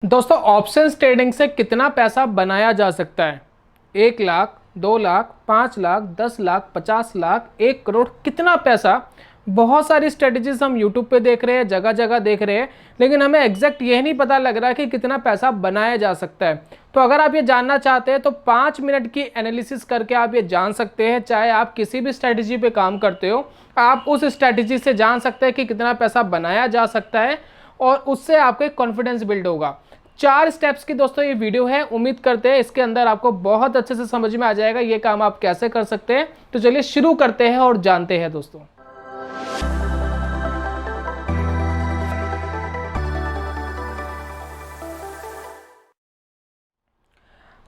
दोस्तों options trading से कितना पैसा बनाया जा सकता है? 1 लाख, 2 लाख, 5 लाख, 10 लाख, 50 लाख, 1 करोड़, कितना पैसा? बहुत सारी स्ट्रेटजीज हम यूट्यूब पे देख रहे हैं, जगह जगह देख रहे हैं, लेकिन हमें एग्जैक्ट ये नहीं पता लग रहा है कि कितना पैसा बनाया जा सकता है। तो अगर आप ये जानना चाहते हैं तो 5 मिनट की एनालिसिस करके आप ये जान सकते हैं। चाहे आप किसी भी स्ट्रेटजी पे काम करते हो, आप उस स्ट्रेटजी से जान सकते हैं कि कितना पैसा बनाया जा सकता है और उससे आपका कॉन्फिडेंस बिल्ड होगा। 4 स्टेप्स की दोस्तों ये वीडियो है। उम्मीद करते हैं इसके अंदर आपको बहुत अच्छे से समझ में आ जाएगा ये काम आप कैसे कर सकते हैं। तो चलिए शुरू करते हैं और जानते हैं दोस्तों।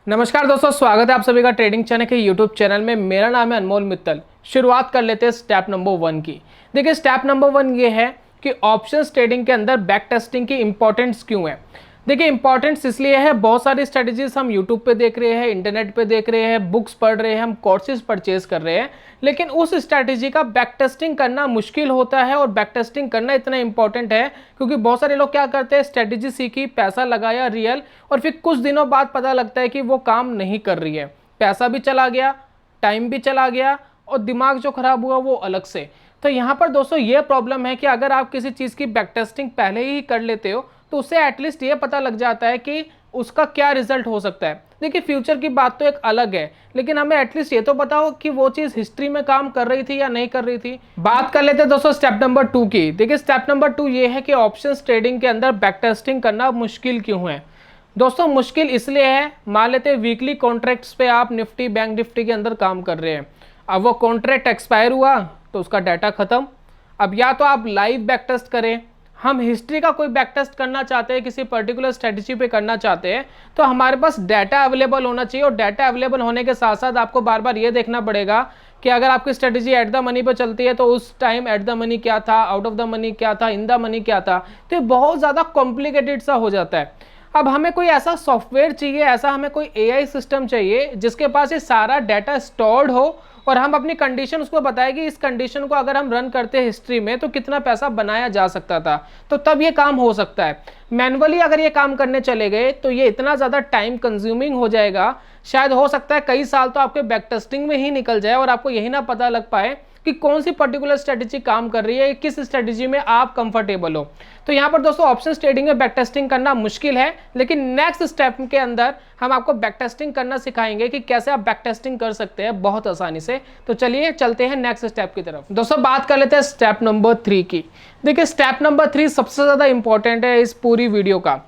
नमस्कार दोस्तों, स्वागत है आप सभी का ट्रेडिंग चैनल के यूट्यूब चैनल में। मेरा नाम है अनमोल मित्तल। शुरुआत कर लेते हैं स्टेप नंबर 1 की। देखिए स्टेप नंबर 1 ये है कि ऑप्शंस ट्रेडिंग के अंदर बैक टेस्टिंग की इंपॉर्टेंस क्यों है। देखिए इंपॉर्टेंस इसलिए है, बहुत सारी स्ट्रेटजीज हम यूट्यूब पे देख रहे हैं, इंटरनेट पे देख रहे हैं, बुक्स पढ़ रहे हैं, हम कोर्सेज परचेज कर रहे हैं, लेकिन उस स्ट्रैटेजी का बैक टेस्टिंग करना मुश्किल होता है। और बैक टेस्टिंग करना इतना इंपॉर्टेंट है क्योंकि बहुत सारे लोग क्या करते हैं, स्ट्रैटेजी सीखी, पैसा लगाया रियल, और फिर कुछ दिनों बाद पता लगता है कि वो काम नहीं कर रही है। पैसा भी चला गया, टाइम भी चला गया, और दिमाग जो खराब हुआ वो अलग से। तो यहाँ पर दोस्तों ये प्रॉब्लम है कि अगर आप किसी चीज़ की बैक टेस्टिंग पहले ही कर लेते हो तो उससे एटलीस्ट ये पता लग जाता है कि उसका क्या रिजल्ट हो सकता है। देखिए फ्यूचर की बात तो एक अलग है, लेकिन हमें एटलीस्ट ये तो पता हो कि वो चीज़ हिस्ट्री में काम कर रही थी या नहीं कर रही थी। बात कर लेते हैं दोस्तों स्टेप नंबर 2 की। देखिए स्टेप नंबर 2 ये है कि ऑप्शंस ट्रेडिंग के अंदर बैक टेस्टिंग करना मुश्किल क्यों है। दोस्तों मुश्किल इसलिए है, मान लेते हैं वीकली कॉन्ट्रैक्ट्स पे आप निफ्टी बैंक निफ्टी के अंदर काम कर रहे हैं। अब वो कॉन्ट्रैक्ट एक्सपायर हुआ तो उसका डाटा खत्म। अब या तो आप लाइव बैक टेस्ट करें, हम हिस्ट्री का कोई बैक टेस्ट करना चाहते हैं, किसी पर्टिकुलर स्ट्रेटजी पे करना चाहते हैं, तो हमारे पास डाटा अवेलेबल होना चाहिए। और डाटा अवेलेबल होने के साथ साथ आपको बार बार ये देखना पड़ेगा कि अगर आपकी स्ट्रेटजी एट द मनी पे चलती है तो उस टाइम एट द मनी क्या था, आउट ऑफ द मनी क्या था, इन द मनी क्या था। तो ये बहुत ज़्यादा कॉम्प्लिकेटेड सा हो जाता है। अब हमें कोई ऐसा सॉफ्टवेयर चाहिए, ऐसा हमें कोई एआई सिस्टम चाहिए जिसके पास ये सारा डाटा स्टोर्ड हो और हम अपनी कंडीशन उसको बताएं कि इस कंडीशन को अगर हम रन करते हैं हिस्ट्री में तो कितना पैसा बनाया जा सकता था। तो तब ये काम हो सकता है। मैनुअली अगर ये काम करने चले गए तो ये इतना ज़्यादा टाइम कंज्यूमिंग हो जाएगा, शायद हो सकता है कई साल तो आपके बैक टेस्टिंग में ही निकल जाए और आपको यही ना पता लग पाए कि कौन सी पर्टिकुलर स्ट्रेटजी काम कर रही है, किस स्ट्रेटजी में आप कंफर्टेबल हो। तो यहाँ पर दोस्तों ऑप्शंस ट्रेडिंग में बैक टेस्टिंग करना मुश्किल है, लेकिन नेक्स्ट स्टेप के अंदर हम आपको बैक टेस्टिंग करना सिखाएंगे कि कैसे आप बैक टेस्टिंग कर सकते हैं बहुत आसानी से। तो चलिए चलते हैं नेक्स्ट स्टेप की तरफ। दोस्तों बात कर लेते हैं स्टेप नंबर 3 की। देखिए स्टेप नंबर 3 सबसे ज़्यादा इंपॉर्टेंट है इस पूरी वीडियो का।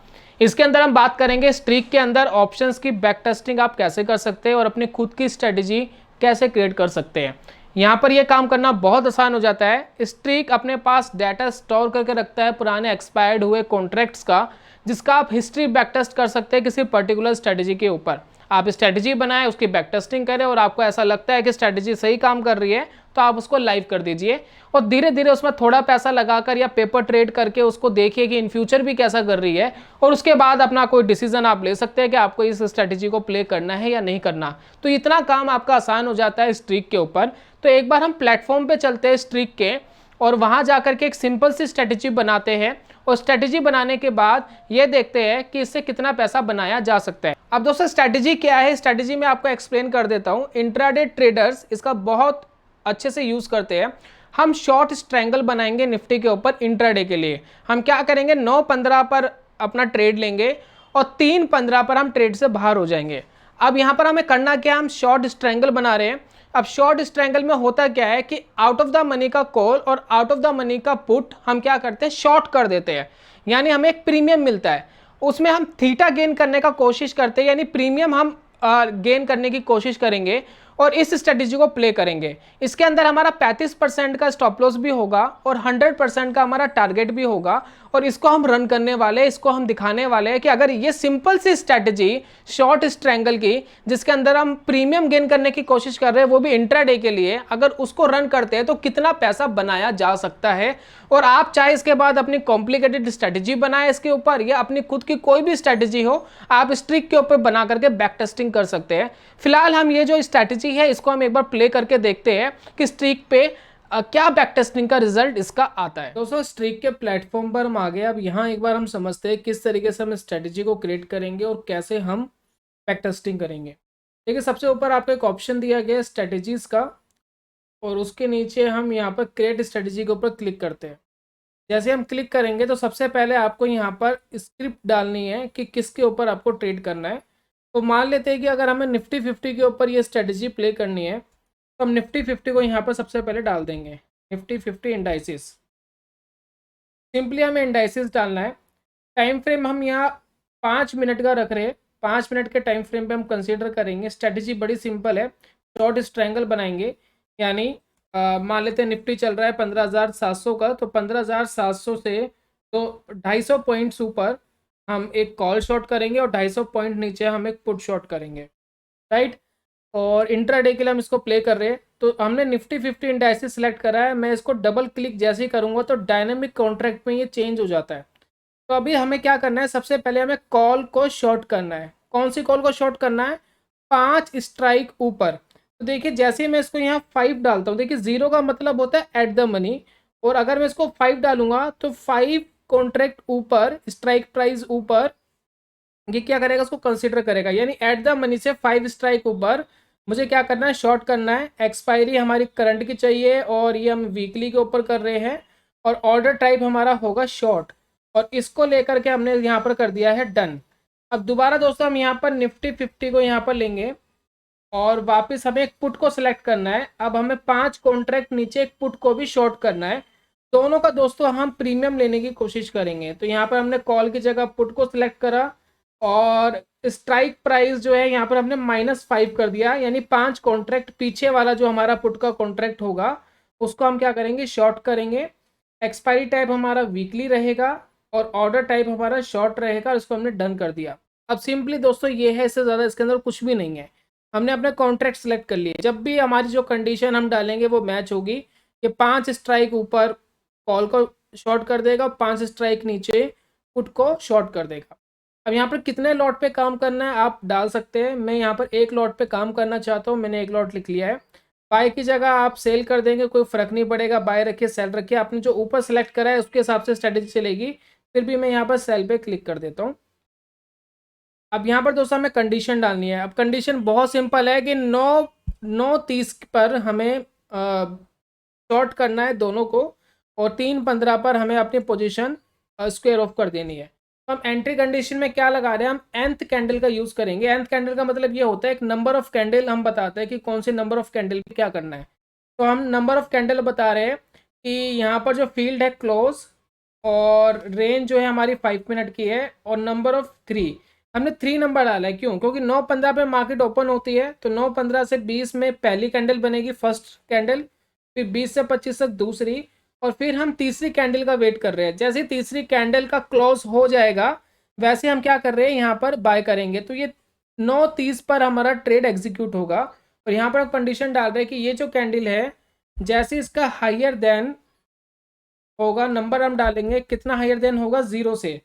इसके अंदर हम बात करेंगे स्ट्रीक के अंदर ऑप्शंस की बैक टेस्टिंग आप कैसे कर सकते हैं और अपनी खुद की स्ट्रेटजी कैसे क्रिएट कर सकते हैं। यहाँ पर यह काम करना बहुत आसान हो जाता है। स्ट्रीक अपने पास डाटा स्टोर करके रखता है पुराने एक्सपायर्ड हुए कॉन्ट्रैक्ट्स का, जिसका आप हिस्ट्री बैक टेस्ट कर सकते हैं किसी पर्टिकुलर स्ट्रेटजी के ऊपर। आप स्ट्रेटजी बनाएं, उसकी बैक टेस्टिंग करें और आपको ऐसा लगता है कि स्ट्रेटजी सही काम कर रही है तो आप उसको लाइव कर दीजिए और धीरे धीरे उसमें थोड़ा पैसा लगाकर या पेपर ट्रेड करके उसको देखिए कि इन फ्यूचर भी कैसा कर रही है। और उसके बाद अपना कोई डिसीजन आप ले सकते हैं कि आपको इस स्ट्रेटजी को प्ले करना है या नहीं करना। तो इतना काम आपका आसान हो जाता है स्ट्रीक के ऊपर। तो एक बार हम प्लेटफॉर्म पे चलते हैं स्ट्रीक के और वहाँ जाकर के एक सिंपल सी स्ट्रेटजी बनाते हैं और स्ट्रेटजी बनाने के बाद ये देखते हैं कि इससे कितना पैसा बनाया जा सकता है। अब दोस्तों स्ट्रेटजी क्या है, स्ट्रेटजी में आपको एक्सप्लेन कर देता हूँ। इंट्राडे ट्रेडर्स इसका बहुत अच्छे से यूज़ करते हैं। हम शॉर्ट स्ट्रैंगल बनाएंगे निफ्टी के ऊपर इंट्राडे के लिए। हम क्या करेंगे, 9:15 पर अपना ट्रेड लेंगे और 3:15 पर हम ट्रेड से बाहर हो जाएंगे। अब यहाँ पर हमें करना क्या, हम शॉर्ट स्ट्रैंगल बना रहे हैं। अब शॉर्ट स्ट्रैंगल में होता क्या है कि आउट ऑफ द मनी का कॉल और आउट ऑफ द मनी का पुट हम क्या करते हैं, शॉर्ट कर देते हैं। यानी हमें एक प्रीमियम मिलता है, उसमें हम थीटा गेन करने का कोशिश करते हैं, यानी प्रीमियम हम गेन करने की कोशिश करेंगे और इस स्ट्रेटजी को प्ले करेंगे। इसके अंदर हमारा 35% का स्टॉप लॉस भी होगा और 100% का हमारा टारगेट भी होगा। और इसको हम रन करने वाले, इसको हम दिखाने वाले हैं कि अगर ये सिंपल सी स्ट्रेटजी शॉर्ट स्ट्रैंगल की, जिसके अंदर हम प्रीमियम गेन करने की कोशिश कर रहे हैं वो भी इंट्राडे के लिए, अगर उसको रन करते हैं तो कितना पैसा बनाया जा सकता है। और आप चाहे इसके बाद अपनी कॉम्प्लिकेटेड स्ट्रेटजी बनाए इसके ऊपर या अपनी खुद की कोई भी स्ट्रेटजी हो, आप स्ट्रीक के ऊपर बना करके बैक टेस्टिंग कर सकते हैं। फिलहाल हम ये जो स्ट्रेटजी है इसको हम एक बार प्ले करके देखते हैं कि स्ट्रीक पे क्या बैक टेस्टिंग का रिजल्ट इसका आता है। दोस्तों स्ट्रीक के प्लेटफॉर्म पर हम आ गए। अब यहाँ एक बार हम समझते हैं किस तरीके से हम स्ट्रेटेजी को क्रिएट करेंगे और कैसे हम बैक टेस्टिंग करेंगे। देखिए सबसे ऊपर आपको एक ऑप्शन दिया गया है स्ट्रेटेजीज का, और उसके नीचे हम यहाँ पर क्रिएट स्ट्रेटेजी के ऊपर क्लिक करते हैं। जैसे हम क्लिक करेंगे तो सबसे पहले आपको यहाँ पर स्क्रिप्ट डालनी है कि किसके ऊपर आपको ट्रेड करना है। तो मान लेते हैं कि अगर हमें निफ्टी 50 के ऊपर ये स्ट्रेटजी प्ले करनी है तो हम निफ्टी 50 को यहाँ पर सबसे पहले डाल देंगे, निफ्टी 50 इंडाइसिस। सिंपली हमें इंडाइसिस डालना है। टाइम फ्रेम हम यहाँ 5 मिनट का रख रहे हैं। 5 मिनट के टाइम फ्रेम पे हम कंसीडर करेंगे। स्ट्रेटजी बड़ी सिंपल है, शॉर्ट स्ट्रैंगल बनाएंगे। यानी मान लेते हैं निफ्टी चल रहा है 15,700 का, तो 15,700 से तो 250 पॉइंट्स ऊपर हम एक कॉल शॉर्ट करेंगे और 250 पॉइंट नीचे हम एक पुट शॉर्ट करेंगे, राइट। और इंट्राडे के लिए हम इसको प्ले कर रहे हैं। तो हमने निफ्टी 50 इंडाइसिस सेलेक्ट करा है। मैं इसको डबल क्लिक जैसे ही करूँगा तो डायनेमिक कॉन्ट्रैक्ट में ये चेंज हो जाता है। तो अभी हमें क्या करना है, सबसे पहले हमें कॉल को शॉर्ट करना है। कौन सी कॉल को शॉर्ट करना है, 5 स्ट्राइक ऊपर। तो देखिए जैसे ही मैं इसको यहाँ 5 डालता हूँ, देखिए 0 का मतलब होता है एट द मनी, और अगर मैं इसको 5 डालूंगा तो 5 कॉन्ट्रैक्ट ऊपर स्ट्राइक प्राइस ऊपर ये क्या करेगा, उसको कंसिडर करेगा। यानी एट द मनी से 5 स्ट्राइक ऊपर मुझे क्या करना है, शॉर्ट करना है। एक्सपायरी हमारी करंट की चाहिए और ये हम वीकली के ऊपर कर रहे हैं, और ऑर्डर टाइप हमारा होगा शॉर्ट, और इसको लेकर के हमने यहाँ पर कर दिया है डन। अब दोबारा दोस्तों हम यहाँ पर निफ्टी 50 को यहाँ पर लेंगे और वापस हमें एक पुट को सिलेक्ट करना है। अब हमें 5 कॉन्ट्रैक्ट नीचे एक पुट को भी शॉर्ट करना है। दोनों का दोस्तों हम प्रीमियम लेने की कोशिश करेंगे। तो यहाँ पर हमने कॉल की जगह पुट को सिलेक्ट करा और स्ट्राइक प्राइस जो है यहाँ पर हमने -5 कर दिया। यानी 5 कॉन्ट्रैक्ट पीछे वाला जो हमारा पुट का कॉन्ट्रैक्ट होगा उसको हम क्या करेंगे, शॉर्ट करेंगे। एक्सपायरी टाइप हमारा वीकली रहेगा और ऑर्डर टाइप हमारा शॉर्ट रहेगा, और इसको हमने डन कर दिया। अब सिंपली दोस्तों ये है, इससे ज़्यादा इसके अंदर कुछ भी नहीं है। हमने अपने कॉन्ट्रैक्ट सेलेक्ट कर लिए। जब भी हमारी जो कंडीशन हम डालेंगे वो मैच होगी, ये 5 स्ट्राइक ऊपर कॉल को शॉर्ट कर देगा, 5 स्ट्राइक नीचे पुट को शॉर्ट कर देगा। अब यहाँ पर कितने लॉट पे काम करना है आप डाल सकते हैं। मैं यहाँ पर एक लॉट पे काम करना चाहता हूँ, मैंने एक लॉट लिख लिया है। बाय की जगह आप सेल कर देंगे, कोई फ़र्क नहीं पड़ेगा। बाय रखिए सेल रखिए, आपने जो ऊपर सेलेक्ट करा है उसके हिसाब से स्ट्रेटेजी चलेगी। फिर भी मैं यहाँ पर सेल पे क्लिक कर देता हूँ। अब यहाँ पर दोस्तों हमें कंडीशन डालनी है। अब कंडीशन बहुत सिंपल है कि 9:30 पर हमें शॉर्ट करना है दोनों को, और 3:15 पर हमें अपनी पोजीशन स्क्वायर ऑफ कर देनी है। तो हम एंट्री कंडीशन में क्या लगा रहे हैं, हम nth कैंडल का यूज़ करेंगे। nth कैंडल का मतलब ये होता है एक नंबर ऑफ कैंडल हम बताते हैं कि कौन से नंबर ऑफ कैंडल पे क्या करना है। तो हम नंबर ऑफ कैंडल बता रहे हैं कि यहाँ पर जो फील्ड है क्लोज, और रेंज जो है हमारी 5 मिनट की है, और नंबर ऑफ 3 हमने 3 नंबर डाला है। क्यों, क्योंकि 9:15 पे मार्केट ओपन होती है। तो 9:15 से 20 में पहली कैंडल बनेगी, फर्स्ट कैंडल, फिर 20 से 25 तक दूसरी, और फिर हम तीसरी कैंडल का वेट कर रहे हैं। जैसे तीसरी कैंडल का क्लोज हो जाएगा वैसे हम क्या कर रहे हैं, यहाँ पर बाय करेंगे। तो ये 9:30 पर हमारा ट्रेड एग्जीक्यूट होगा। और यहाँ पर हम कंडीशन डाल रहे हैं कि ये जो कैंडल है जैसे इसका हायर देन होगा, नंबर हम डालेंगे कितना हायर देन होगा, 0 से।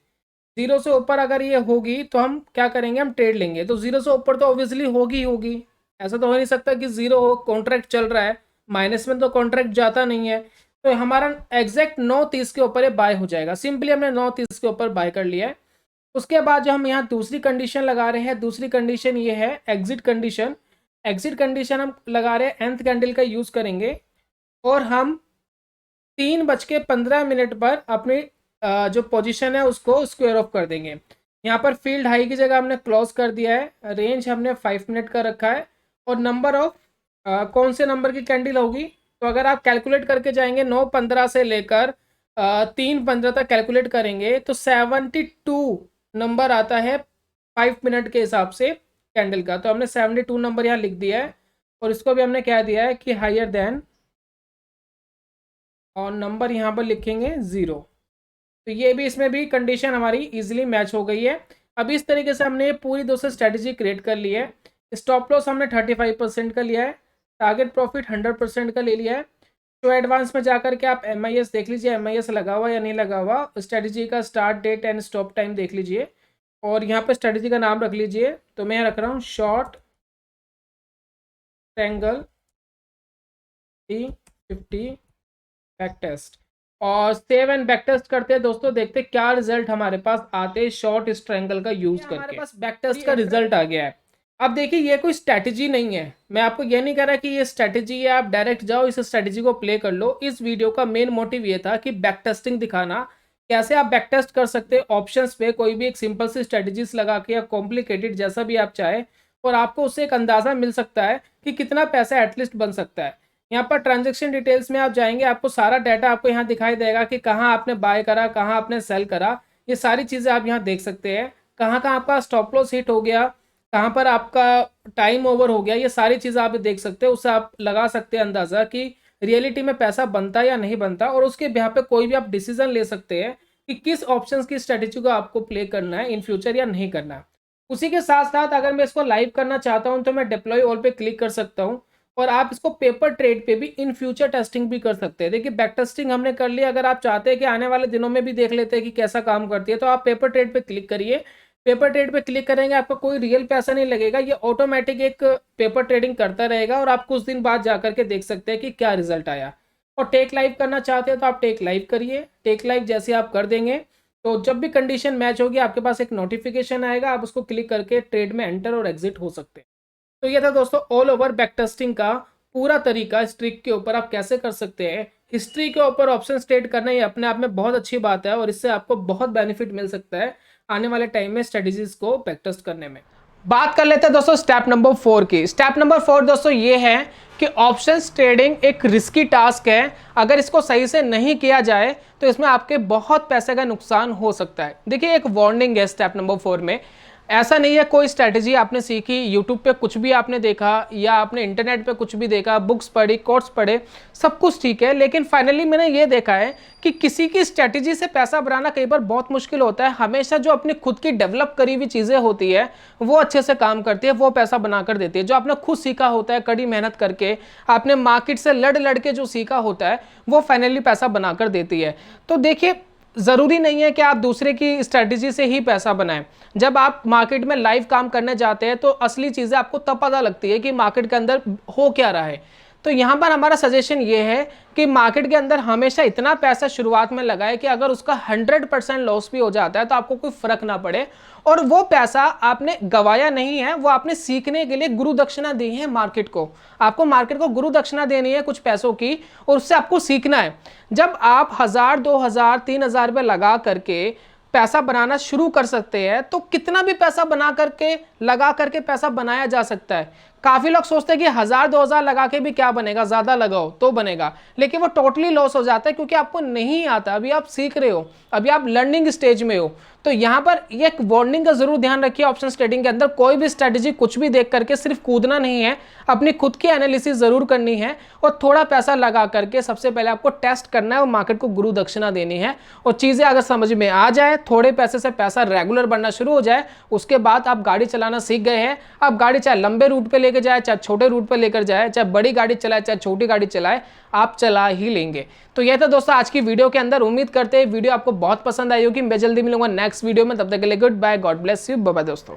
0 से ऊपर अगर ये होगी तो हम क्या करेंगे, हम ट्रेड लेंगे। तो 0 से ऊपर तो ऑब्वियसली होगी, ऐसा तो हो नहीं सकता कि 0 हो, कॉन्ट्रैक्ट चल रहा है, माइनस में तो कॉन्ट्रैक्ट जाता नहीं है। तो हमारा एग्जैक्ट 9:30 के ऊपर ये बाय हो जाएगा। सिंपली हमने 9:30 के ऊपर बाय कर लिया है। उसके बाद जो हम यहाँ दूसरी कंडीशन लगा रहे हैं, दूसरी कंडीशन ये है एग्जिट कंडीशन। एग्जिट कंडीशन हम लगा रहे हैं nth कैंडल का यूज़ करेंगे, और हम 3:15 पर अपनी जो पोजीशन है उसको स्क्वायर ऑफ कर देंगे। यहाँ पर फील्ड हाई की जगह हमने क्लोज कर दिया है, रेंज हमने 5 मिनट का रखा है, और नंबर ऑफ कौन से नंबर की कैंडल होगी। तो अगर आप कैलकुलेट करके जाएंगे 9:15 से लेकर 3:15 तक कैलकुलेट करेंगे तो 72 नंबर आता है 5 मिनट के हिसाब से कैंडल का। तो हमने 72 नंबर यहाँ लिख दिया है, और इसको भी हमने क्या दिया है कि हायर देन, और नंबर यहाँ पर लिखेंगे 0। तो ये भी, इसमें भी कंडीशन हमारी इजीली मैच हो गई है। अब इस तरीके से हमने पूरी दोस्तों स्ट्रेटजी क्रिएट कर ली है। स्टॉप लॉस हमने 35% का लिया है, टारगेट प्रॉफिट 100% का ले लिया है। तो एडवांस में जाकर के आप MIS देख लीजिए, MIS लगा हुआ या नहीं लगा हुआ, स्ट्रेटजी का start date and stop time देख लीजिए, और यहाँ पर स्ट्रेटजी का नाम रख लीजिए। तो मैं रख रहा हूँ शॉर्ट ट्रायंगल 50 बैक टेस्ट और सेव एंड बैक टेस्ट करते हैं दोस्तों, देखते हैं क्या रिजल्ट हमारे पास आते हैं शॉर्ट ट्रायंगल का यूज करके। हमारे पास बैक टेस्ट का रिजल्ट आ गया है। अब देखिए ये कोई स्ट्रैटेजी नहीं है, मैं आपको ये नहीं कह रहा कि ये स्ट्रैटेजी है आप डायरेक्ट जाओ इस स्ट्रैटेजी को प्ले कर लो। इस वीडियो का मेन मोटिव ये था कि बैक टेस्टिंग दिखाना, कैसे आप बैक टेस्ट कर सकते हैं ऑप्शंस पे कोई भी एक सिंपल सी स्ट्रैटेजीज लगा के या कॉम्प्लिकेटेड जैसा भी आप चाहे, और आपको उससे एक अंदाजा मिल सकता है कि कितना पैसा एटलीस्ट बन सकता है। यहाँ पर ट्रांजैक्शन डिटेल्स में आप जाएंगे, आपको सारा डाटा आपको यहाँ दिखाई देगा कि कहाँ आपने बाय करा, कहाँ आपने सेल करा, ये सारी चीज़ें आप यहाँ देख सकते हैं। कहाँ कहाँ आपका स्टॉप लॉस हिट हो गया, कहाँ पर आपका टाइम ओवर हो गया, ये सारी चीज़ें आप देख सकते हैं। उससे आप लगा सकते हैं अंदाज़ा कि रियलिटी में पैसा बनता या नहीं बनता, और उसके बिहाफ पे कोई भी आप डिसीजन ले सकते हैं कि किस ऑप्शंस की स्ट्रेटेजी को आपको प्ले करना है इन फ्यूचर या नहीं करना है। उसी के साथ साथ अगर मैं इसको लाइव करना चाहता हूँ तो मैं डिप्लॉय ऑल पे क्लिक कर सकता हूँ, और आप इसको पेपर ट्रेड पे भी इन फ्यूचर टेस्टिंग भी कर सकते हैं। देखिए बैक टेस्टिंग हमने कर लिया, अगर आप चाहते हैं कि आने वाले दिनों में भी देख लेते हैं कि कैसा काम करती है तो आप पेपर ट्रेड पे क्लिक करिए। पेपर ट्रेड पे क्लिक करेंगे आपको कोई रियल पैसा नहीं लगेगा, ये ऑटोमेटिक एक पेपर ट्रेडिंग करता रहेगा और आप कुछ दिन बाद जाकर के देख सकते हैं कि क्या रिजल्ट आया। और टेक लाइव करना चाहते हैं तो आप टेक लाइव करिए। टेक लाइव जैसे आप कर देंगे तो जब भी कंडीशन मैच होगी आपके पास एक नोटिफिकेशन आएगा, आप उसको क्लिक करके ट्रेड में एंटर और एग्जिट हो सकते हैं। तो ये था दोस्तों ऑल ओवर बैक टेस्टिंग का पूरा तरीका। स्ट्रिक के ऊपर आप कैसे कर सकते हैं, हिस्ट्री के ऊपर ऑप्शन स्टेट करना ये अपने आप में बहुत अच्छी बात है, और इससे आपको बहुत बेनिफिट मिल सकता है आने वाले टाइम में स्ट्रेटेजीज को बैक टेस्ट करने में। बात कर लेते हैं दोस्तों स्टेप नंबर 4 की। स्टेप नंबर 4 दोस्तों ये है कि ऑप्शंस ट्रेडिंग एक रिस्की टास्क है, अगर इसको सही से नहीं किया जाए तो इसमें आपके बहुत पैसे का नुकसान हो सकता है। देखिए एक वार्निंग है स्टेप नंबर 4 में, ऐसा नहीं है कोई स्ट्रैटेजी आपने सीखी, यूट्यूब पे कुछ भी आपने देखा या आपने इंटरनेट पे कुछ भी देखा, बुक्स पढ़ी, कोर्स पढ़े, सब कुछ ठीक है, लेकिन फाइनली मैंने ये देखा है कि किसी की स्ट्रैटेजी से पैसा बनाना कई बार बहुत मुश्किल होता है। हमेशा जो अपनी खुद की डेवलप करी हुई चीज़ें होती है वो अच्छे से काम करती है, वो पैसा बना कर देती है। जो आपने खुद सीखा होता है कड़ी मेहनत करके, आपने मार्केट से लड़ के जो सीखा होता है वो फाइनली पैसा बना कर देती है। तो देखिए ज़रूरी नहीं है कि आप दूसरे की स्ट्रैटेजी से ही पैसा बनाएं। जब आप मार्केट में लाइव काम करने जाते हैं तो असली चीज़ें आपको तब पता लगती है कि मार्केट के अंदर हो क्या रहा है। तो यहाँ पर हमारा सजेशन ये है कि मार्केट के अंदर हमेशा इतना पैसा शुरुआत में लगाए कि अगर उसका 100% लॉस भी हो जाता है तो आपको कोई फर्क ना पड़े, और वो पैसा आपने गवाया नहीं है, वो आपने सीखने के लिए गुरु दक्षिणा दी है मार्केट को। आपको मार्केट को गुरु दक्षिणा देनी है कुछ पैसों की, और उससे आपको सीखना है। जब आप 1000, 2000, 3000 रुपये लगा करके पैसा बनाना शुरू कर सकते हैं तो कितना भी पैसा बना करके लगा करके पैसा बनाया जा सकता है। काफी लोग सोचते हैं कि 1000-2000 लगा के भी क्या बनेगा, ज्यादा लगाओ तो बनेगा, लेकिन वो टोटली लॉस हो जाता है क्योंकि आपको नहीं आता, अभी आप सीख रहे हो, अभी आप लर्निंग स्टेज में हो। तो यहाँ पर एक वार्निंग का जरूर ध्यान रखिए, ऑप्शन ट्रेडिंग के अंदर कोई भी स्ट्रेटेजी कुछ भी देख करके सिर्फ कूदना नहीं है, अपनी खुद की एनालिसिस जरूर करनी है, और थोड़ा पैसा लगा करके सबसे पहले आपको टेस्ट करना है और मार्केट को गुरु दक्षिणा देनी है। और चीजें अगर समझ में आ जाए, थोड़े पैसे से पैसा रेगुलर बनना शुरू हो जाए, उसके बाद आप गाड़ी चलाना सीख गए हैं। आप गाड़ी चाहे लंबे रूट पे लेकर जाए, चाहे छोटे रूट पे लेकर जाए, चाहे बड़ी गाड़ी चलाए, चाहे छोटी गाड़ी चलाए, आप चला ही लेंगे। तो यह था दोस्तों आज की वीडियो के अंदर। उम्मीद करते हैं वीडियो आपको बहुत पसंद आई होगी। मैं जल्दी मिलूंगा नेक्स्ट वीडियो में, तब तक के लिए good bye, God bless you, bye bye दोस्तों।